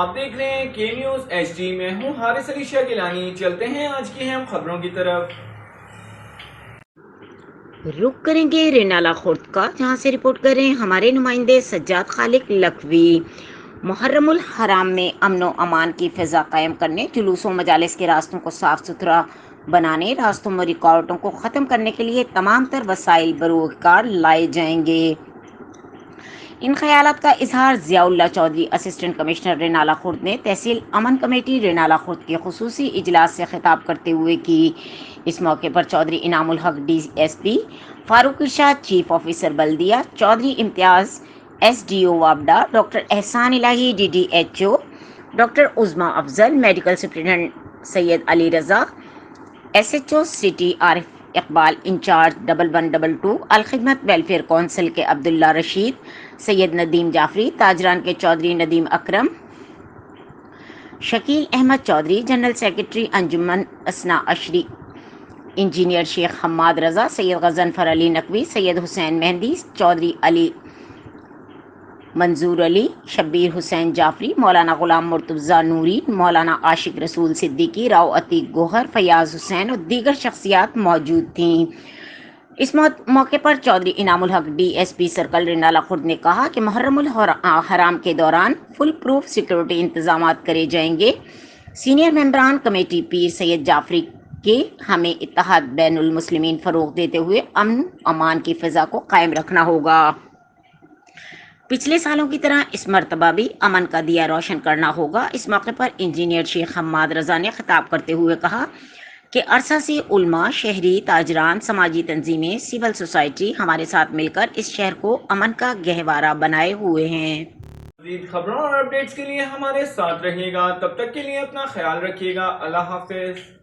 آپ دیکھ رہے ہیں کے نیوز ایچ ڈی میں ہوں حارث علی شاہ گیلانی۔ چلتے ہیں آج کی اہم خبروں کی طرف۔ رخ کریں گے رینالہ خورد کا، جہاں سے رپورٹ کر رہے ہیں ہمارے نمائندے سجاد خالق لکھوی۔ محرم الحرام میں امن و امان کی فضا قائم کرنے، جلوس و مجالس کے راستوں کو صاف ستھرا بنانے، راستوں میں رکاوٹوں کو ختم کرنے کے لیے تمام تر وسائل بروئے کار لائے جائیں گے۔ ان خیالات کا اظہار ضیاء اللہ چودھری، اسسٹنٹ کمشنر رینالہ خورد نے تحصیل امن کمیٹی رینالہ خورد کے خصوصی اجلاس سے خطاب کرتے ہوئے کی۔ اس موقع پر Chaudhry Inam ul-Haq D S P, Farooq Irshad chief officer بلدیہ، Chaudhry Imtiaz S D O وابڈا، doctor Ehsan Elahi D D H O, doctor Uzma Afzal, medical superintendent Syed Ali Raza, S H O city Arif Iqbal, in charge 1122 Al-Khidmat welfare council کے عبداللہ رشید، سید ندیم جعفری، تاجران کے Chaudhry Nadeem Akram, Shakeel Ahmed Chaudhry, general secretary Anjuman Isna Ashari engineer شیخ حماد رضا، سید غضنفر علی نقوی، سید حسین مہندی، چودھری علی منظور علی، شبیر حسین جعفری، مولانا غلام مرتضیٰ نوری، مولانا عاشق رسول صدیقی، راؤ عتیق گوہر، فیاض حسین اور دیگر شخصیات موجود تھیں۔ اس موقع پر Chaudhry Inam ul-Haq D S P circle Renala Khurd نے کہا کہ محرم الحرام کے دوران فل پروف سیکورٹی انتظامات کرے جائیں گے۔ سینئر ممبران کمیٹی پیر سید جعفری کے ہمیں اتحاد بین المسلمین فروغ دیتے ہوئے امن امان کی فضا کو قائم رکھنا ہوگا۔ پچھلے سالوں کی طرح اس مرتبہ بھی امن کا دیا روشن کرنا ہوگا۔ اس موقع پر انجینئر شیخ حماد رضا نے خطاب کرتے ہوئے کہا کہ عرصہ سے علماء، شہری، تاجران، سماجی تنظیمیں، سول سوسائٹی ہمارے ساتھ مل کر اس شہر کو امن کا گہوارہ بنائے ہوئے ہیں۔ مزید خبروں اور اپڈیٹس کے لیے ہمارے ساتھ رہیے گا۔ تب تک کے لیے اپنا خیال رکھیے گا۔ اللہ حافظ۔